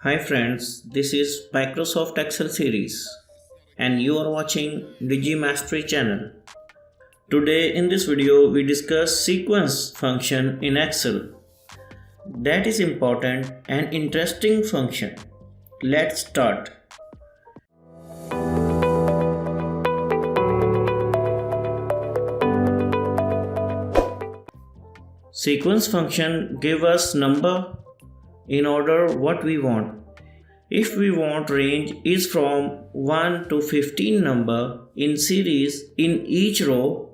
Hi friends, this is Microsoft Excel series and you are watching Digi Mastery channel. Today in this video we discuss sequence function in Excel. That is important and interesting function. Let's start. Sequence function give us number in order what we want. If we want range is from 1 to 15 number in series in each row,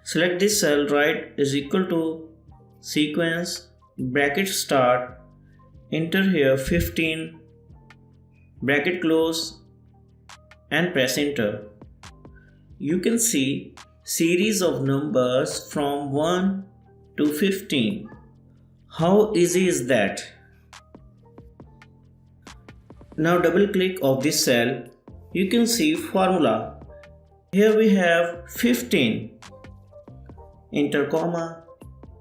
select this cell, write is equal to sequence bracket start, enter here 15 bracket close and press enter. You can see series of numbers from 1 to 15. How easy is that? Now double click of this cell, you can see formula. Here we have 15. Enter comma.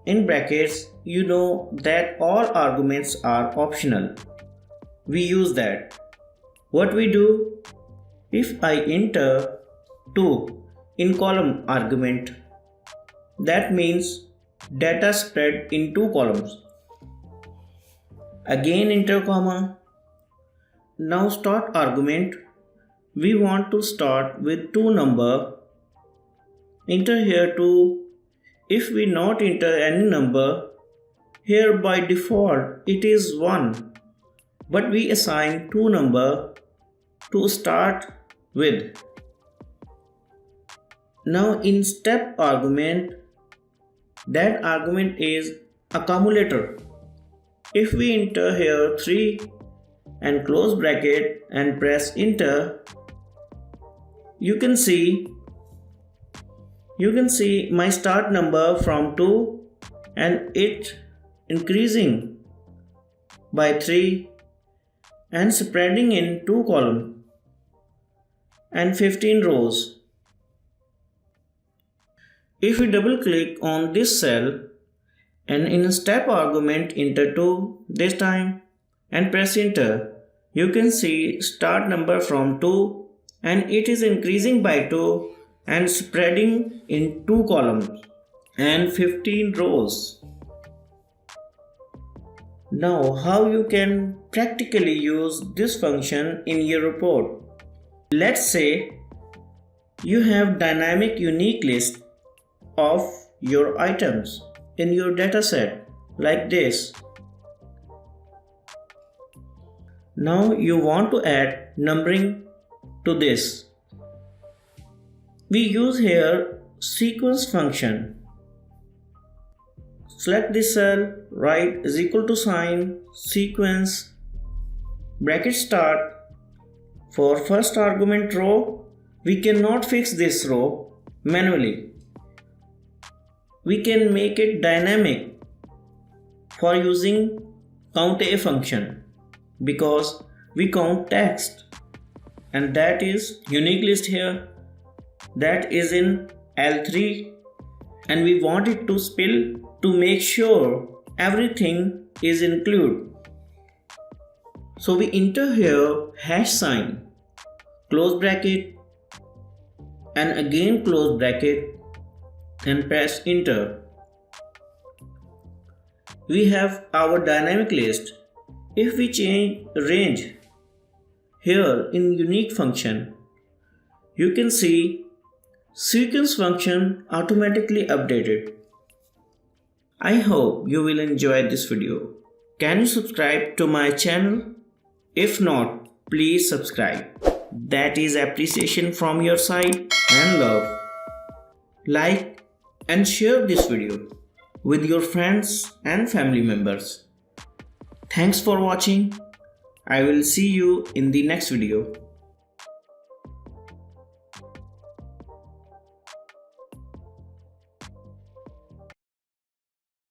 In brackets, you know that all arguments are optional. We use that. What we do? If I enter 2 in column argument, that means data spread in 2 columns. Again enter comma. Now start argument. We want to start with 2 number. Enter here 2. If we not enter any number, here by default it is 1. But we assign 2 number to start with. Now in step argument, that argument is accumulator. If we enter here 3 and close bracket and press enter, you can see my start number from 2 and it increasing by 3 and spreading in 2 columns and 15 rows. If we double click on this cell and in step argument enter 2 this time and press enter, you can see start number from 2 and it is increasing by 2 and spreading in 2 columns and 15 rows. Now how you can practically use this function in your report? Let's say you have dynamic unique list of your items in your dataset like this. Now you want to add numbering to this. We use here sequence function. Select this cell, write is equal to sign sequence bracket start. For first argument row, we cannot fix this row manually. We can make it dynamic for using count a function because we count text and that is unique list here, that is in L3 and we want it to spill to make sure everything is included. So we enter here hash sign, close bracket and again close bracket and press enter. We have our dynamic list. If we change range here in unique function, you can see sequence function automatically updated. I hope you will enjoy this video. Can you subscribe to my channel? If not, please subscribe. That is appreciation from your side and love. Like and share this video with your friends and family members. Thanks for watching. I will see you in the next video.